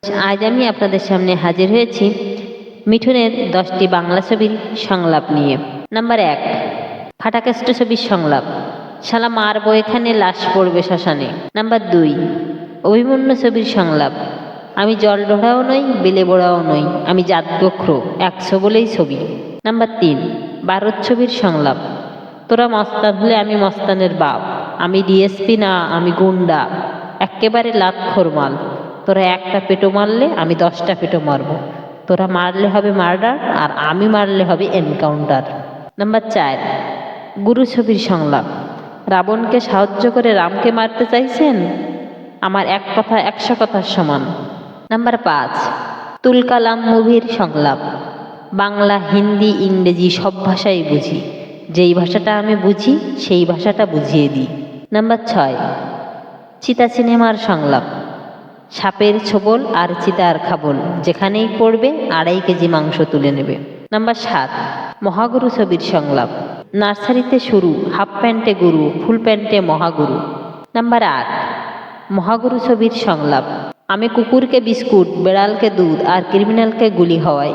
আজ আমি আপনাদের সামনে হাজির হয়েছি মিঠুনের 10টি বাংলা ছবির সংলাপ নিয়ে। নাম্বার 1, ফাটাকেষ্ট ছবির সংলাপ, শালা মারবো এখানে লাশ পড়বে শ্মশানে। নাম্বার 2, অভিমন্যু ছবির সংলাপ, আমি জল ঢোড়াও নই বেলে বোড়াও নই, আমি জাতগোখ্র 100 বলেই ছবি। নাম্বার 3, বারুদ ছবির সংলাপ, তোরা মস্তান হলে আমি মস্তানের বাপ, আমি ডিএসপি না আমি গুন্ডা, একেবারে লাতখোর মাল, তোরা একটা পেটো মারলে আমি 10টা পেটো মারবো, তোরা মারলে হবে মার্ডার আর আমি মারলে হবে এনকাউন্টার। নাম্বার 4, গুরু ছবির সংলাপ, রাবণকে সাহায্য করে রামকে মারতে চাইছেন, আমার এক কথা 100 কথার সমান। নাম্বার 5, তুলকালাম মুভির সংলাপ, বাংলা হিন্দি ইংরেজি সব ভাষাই বুঝি, যেই ভাষাটা আমি বুঝি সেই ভাষাটা বুঝিয়ে দিই। নাম্বার 6, চিতা সিনেমার সংলাপ, সাপের ছোবল আর চিতার খাবল, যেখানেই পড়বে 2.5 কেজি মাংস তুলে নেবে। নাম্বার 7, মহাগুরু ছবির সংলাপ, নার্সারিতে শুরু হাফ প্যান্টে গুরু ফুল প্যান্টে মহাগুরু। নাম্বার 8, মহাগুরু ছবির সংলাপ, আমি কুকুরকে বিস্কুট বেড়ালকে দুধ আর ক্রিমিনালকে গুলি হওয়াই,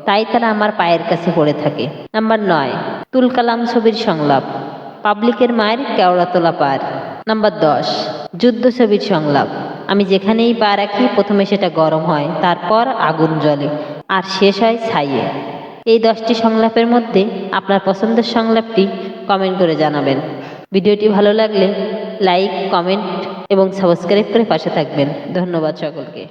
তাই তারা আমার পায়ের কাছে পড়ে থাকে। নাম্বার 9, তুলকালাম ছবির সংলাপ, পাবলিকের মায়ের কেওড়া তোলা পার। নাম্বার 10, যুদ্ধ ছবির সংলাপ, আমি যেখানেই পা রাখি প্রথমে সেটা গরম হয়, তারপর আগুন জ্বলে আর শেষ হয় ছাইয়ে। এই 10টি সংলাপের মধ্যে আপনার পছন্দের সংলাপটি কমেন্ট করে জানাবেন। ভিডিওটি ভালো লাগলে লাইক, কমেন্ট এবং সাবস্ক্রাইব করে পাশে থাকবেন। ধন্যবাদ সকলকে।